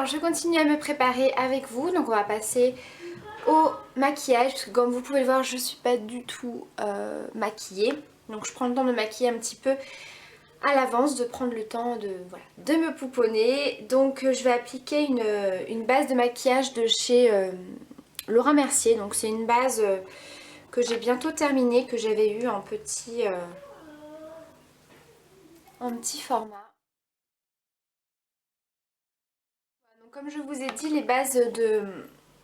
Alors je continue à me préparer avec vous, donc on va passer au maquillage parce que comme vous pouvez le voir je suis pas du tout maquillée. Donc je prends le temps de me maquiller un petit peu à l'avance, de prendre le temps de, voilà, de me pouponner. Donc je vais appliquer une base de maquillage de chez Laura Mercier. Donc c'est une base que j'ai bientôt terminée, que j'avais eu en petit format. Donc, comme je vous ai dit, les bases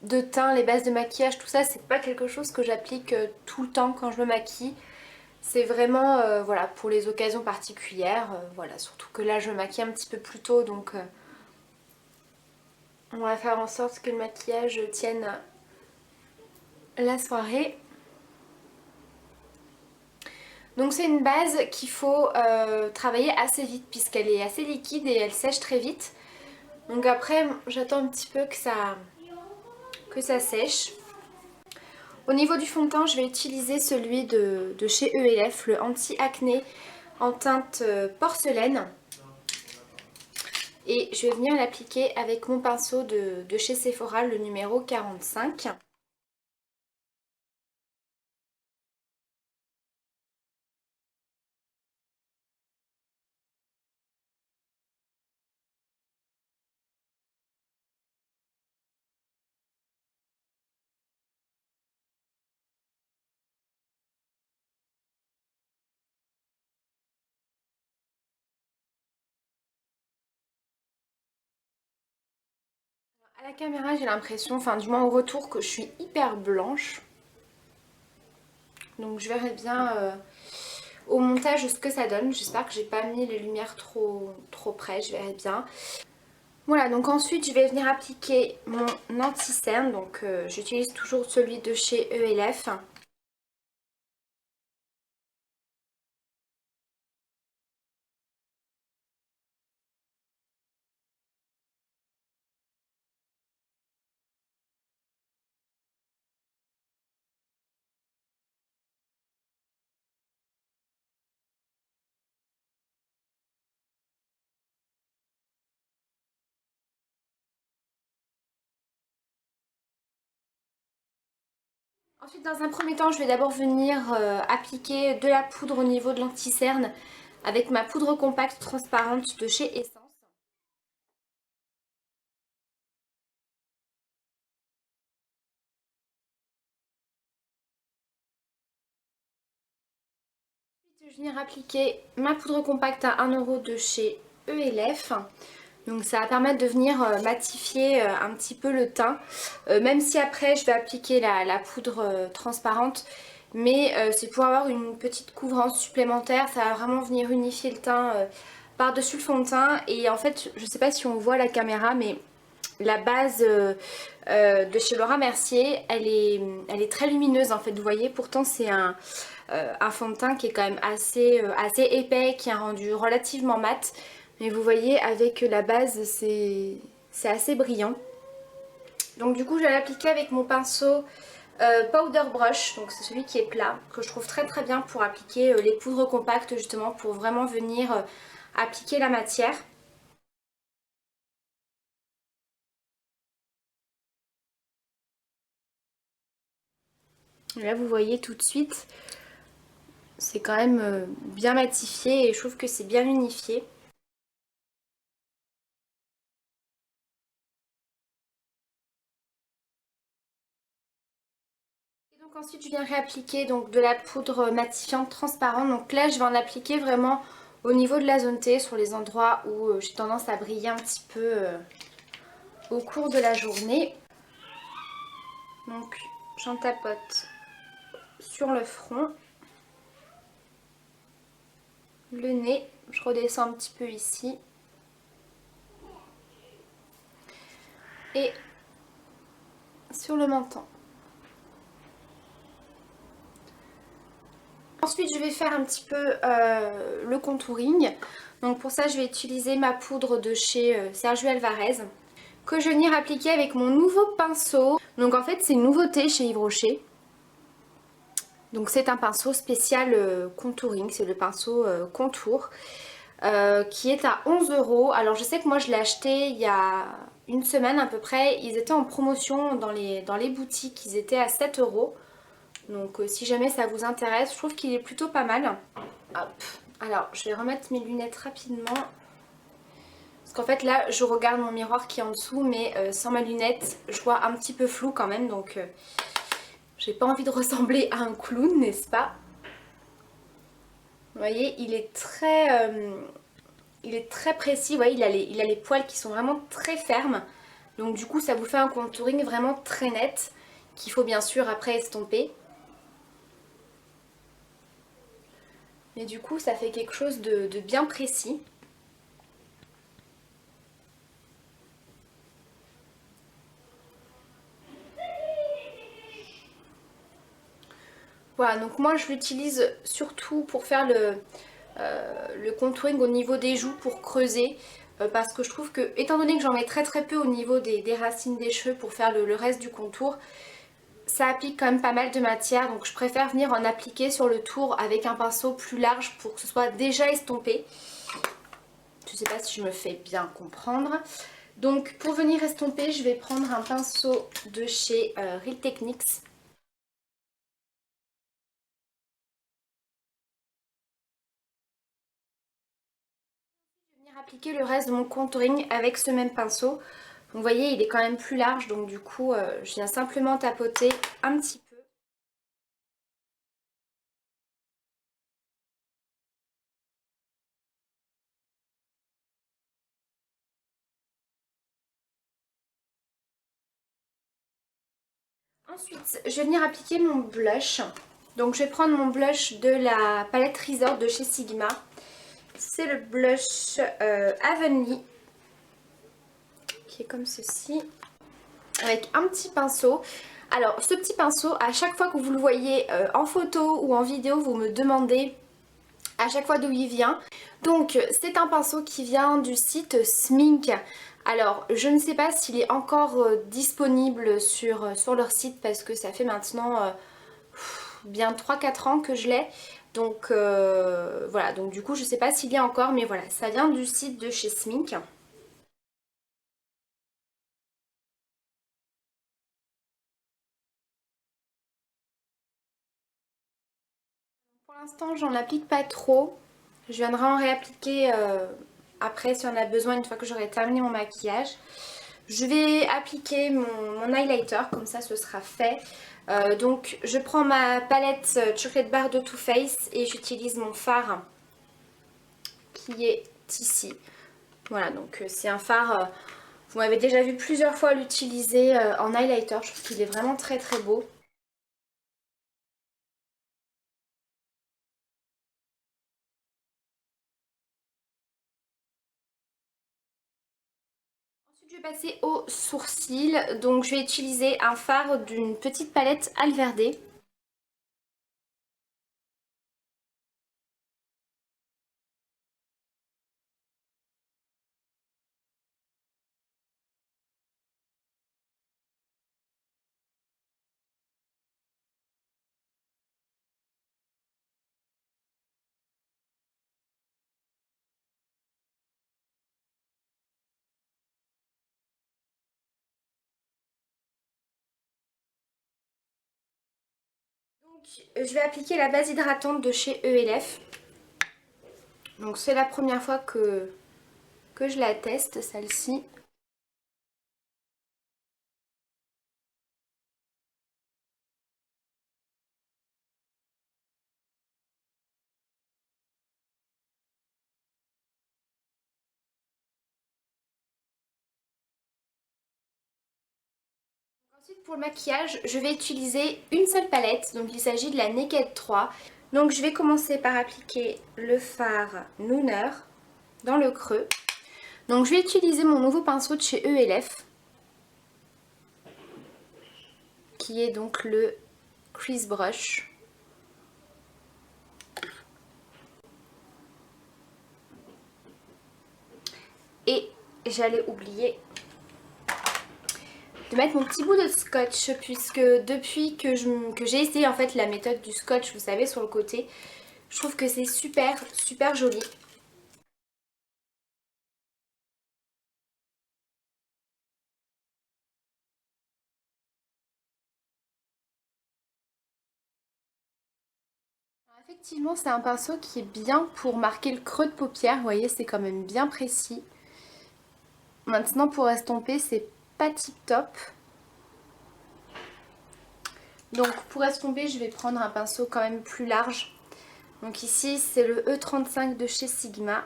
de teint, les bases de maquillage, tout ça, c'est pas quelque chose que j'applique tout le temps quand je me maquille. C'est vraiment voilà, pour les occasions particulières. Voilà, surtout que là je me maquille un petit peu plus tôt, donc on va faire en sorte que le maquillage tienne la soirée. Donc c'est une base qu'il faut travailler assez vite puisqu'elle est assez liquide et elle sèche très vite. Donc après j'attends un petit peu que ça sèche. Au niveau du fond de teint, je vais utiliser celui de chez ELF, le anti-acné en teinte porcelaine. Et je vais venir l'appliquer avec mon pinceau de chez Sephora, le numéro 45. À la caméra, j'ai l'impression, enfin du moins au retour, que je suis hyper blanche. Donc je verrai bien au montage ce que ça donne. J'espère que j'ai pas mis les lumières trop près, je verrai bien. Voilà, donc ensuite je vais venir appliquer mon anti-cerne. Donc j'utilise toujours celui de chez ELF. Ensuite, dans un premier temps, je vais d'abord venir appliquer de la poudre au niveau de l'anti-cerne avec ma poudre compacte transparente de chez Essence. Ensuite, je vais venir appliquer ma poudre compacte à 1 € de chez ELF. Donc ça va permettre de venir matifier un petit peu le teint. Même si après je vais appliquer la poudre transparente. Mais c'est pour avoir une petite couvrance supplémentaire. Ça va vraiment venir unifier le teint par-dessus le fond de teint. Et en fait, je ne sais pas si on voit à la caméra, mais la base de chez Laura Mercier, elle est très lumineuse en fait. Vous voyez, pourtant c'est un fond de teint qui est quand même assez épais, qui est un rendu relativement mat. Mais vous voyez, avec la base, c'est assez brillant. Donc du coup, je vais l'appliquer avec mon pinceau Powder Brush. Donc c'est celui qui est plat, que je trouve très très bien pour appliquer les poudres compactes, justement, pour vraiment venir appliquer la matière. Et là, vous voyez tout de suite, c'est quand même bien matifié et je trouve que c'est bien unifié. Donc ensuite je viens réappliquer donc de la poudre matifiante transparente. Donc là je vais en appliquer vraiment au niveau de la zone T, sur les endroits où j'ai tendance à briller un petit peu au cours de la journée. Donc j'en tapote sur le front, le nez, je redescends un petit peu ici. Et sur le menton. Ensuite je vais faire un petit peu le contouring. Donc pour ça je vais utiliser ma poudre de chez Sergio Alvarez, que je vais venir appliquer avec mon nouveau pinceau. Donc en fait c'est une nouveauté chez Yves Rocher. Donc c'est un pinceau spécial contouring, c'est le pinceau contour. qui est à 11 €. Alors je sais que moi je l'ai acheté il y a une semaine à peu près. Ils étaient en promotion dans les boutiques, ils étaient à 7 €. Donc si jamais ça vous intéresse, je trouve qu'il est plutôt pas mal. Hop. Alors je vais remettre mes lunettes rapidement. Parce qu'en fait là je regarde mon miroir qui est en dessous, mais sans ma lunette je vois un petit peu flou quand même. Donc j'ai pas envie de ressembler à un clown, n'est-ce pas? Vous voyez, il est très précis. Vous voyez, il a les poils qui sont vraiment très fermes. Donc du coup ça vous fait un contouring vraiment très net qu'il faut bien sûr après estomper. Mais du coup ça fait quelque chose de bien précis. Voilà, donc moi je l'utilise surtout pour faire le contouring au niveau des joues pour creuser. Parce que je trouve que, étant donné que j'en mets très très peu au niveau des racines des cheveux pour faire le reste du contour, ça applique quand même pas mal de matière. Donc je préfère venir en appliquer sur le tour avec un pinceau plus large pour que ce soit déjà estompé. Je sais pas si je me fais bien comprendre. Donc pour venir estomper, je vais prendre un pinceau de chez Real Techniques. Appliquer le reste de mon contouring avec ce même pinceau. Donc, vous voyez, il est quand même plus large, donc du coup je viens simplement tapoter un petit peu. Ensuite je vais venir appliquer mon blush. Donc je vais prendre mon blush de la palette Resort de chez Sigma. C'est le blush Avonlea, qui est comme ceci, avec un petit pinceau. Alors ce petit pinceau, à chaque fois que vous le voyez en photo ou en vidéo, vous me demandez à chaque fois d'où il vient. Donc c'est un pinceau qui vient du site Smink. Alors je ne sais pas s'il est encore disponible sur leur site, parce que ça fait maintenant bien 3-4 ans que je l'ai. Donc voilà, donc du coup je sais pas s'il y a encore, mais voilà, ça vient du site de chez Smink. Pour l'instant j'en applique pas trop. Je viendrai en réappliquer après si on a besoin, une fois que j'aurai terminé mon maquillage. Je vais appliquer mon highlighter, comme ça ce sera fait. Donc je prends ma palette Chocolate Bar de Too Faced et j'utilise mon fard qui est ici. Voilà, donc c'est un fard, vous m'avez déjà vu plusieurs fois l'utiliser en highlighter. Je trouve qu'il est vraiment très très beau. Ensuite je vais passer au sourcil. Donc je vais utiliser un fard d'une petite palette Alverde. Donc je vais appliquer la base hydratante de chez ELF. Donc c'est la première fois que je la teste, celle-ci. Ensuite pour le maquillage, je vais utiliser une seule palette, donc il s'agit de la Naked 3. Donc je vais commencer par appliquer le fard Nooner dans le creux. Donc je vais utiliser mon nouveau pinceau de chez ELF, qui est donc le Crease Brush. Et j'allais oublier de mettre mon petit bout de scotch, puisque depuis que j'ai essayé en fait la méthode du scotch, vous savez, sur le côté, je trouve que c'est super super joli. Effectivement, c'est un pinceau qui est bien pour marquer le creux de paupière. Vous voyez, c'est quand même bien précis. Maintenant, pour estomper, c'est pas tip top. Donc pour estomper, je vais prendre un pinceau quand même plus large. Donc ici, c'est le E35 de chez Sigma.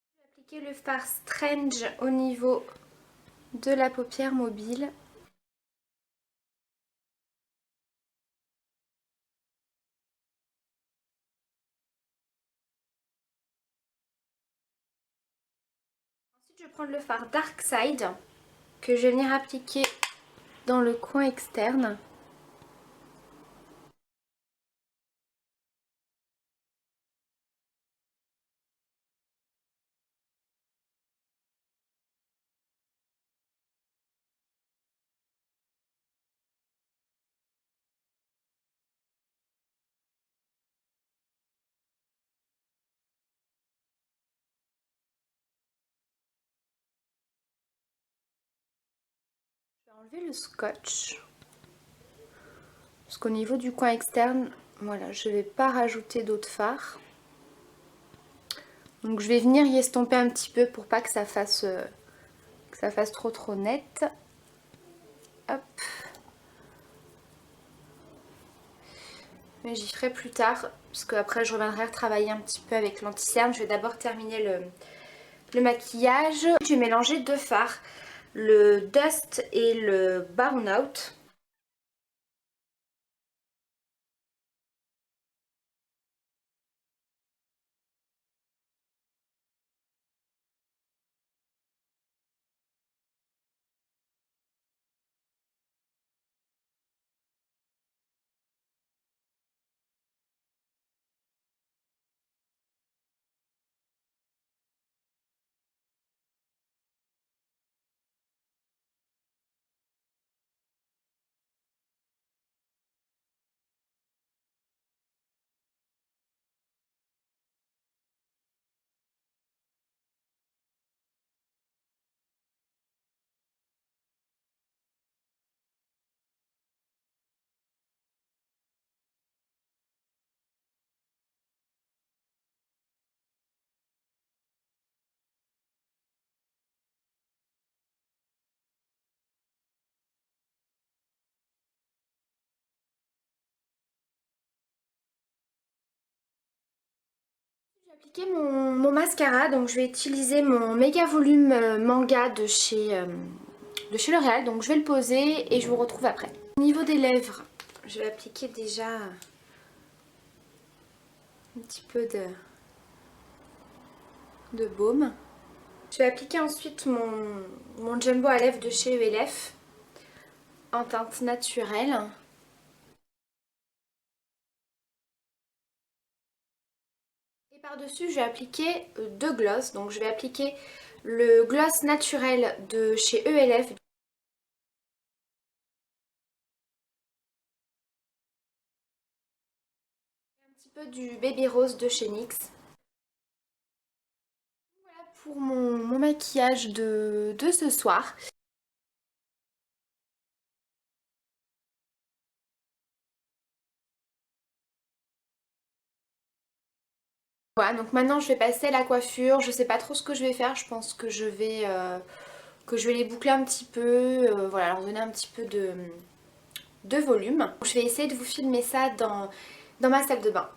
Je vais appliquer le fard Strange au niveau de la paupière mobile. Ensuite, je vais prendre le fard Dark Side que je vais venir appliquer dans le coin externe. Je vais enlever le scotch. Parce qu'au niveau du coin externe, voilà, je ne vais pas rajouter d'autres fards. Donc je vais venir y estomper un petit peu pour pas que ça fasse trop net. Hop. Mais j'y ferai plus tard, parce qu'après je reviendrai retravailler un petit peu avec l'anti-cerne. Je vais d'abord terminer le maquillage. Je vais mélanger deux fards, le Dust et le Burnout. J'ai appliqué mon mascara, donc je vais utiliser mon méga volume manga de chez L'Oréal. Donc je vais le poser et je vous retrouve après. Au niveau des lèvres, je vais appliquer déjà un petit peu de baume. Je vais appliquer ensuite mon jumbo à lèvres de chez ELF en teinte naturelle. Et par-dessus, je vais appliquer deux glosses. Donc je vais appliquer le gloss naturel de chez ELF. Un petit peu du Baby Rose de chez NYX. Voilà pour mon maquillage de ce soir. Voilà, donc maintenant je vais passer à la coiffure. Je sais pas trop ce que je vais faire. Je pense que je vais les boucler un petit peu. Voilà, leur donner un petit peu de volume. Je vais essayer de vous filmer ça dans ma salle de bain.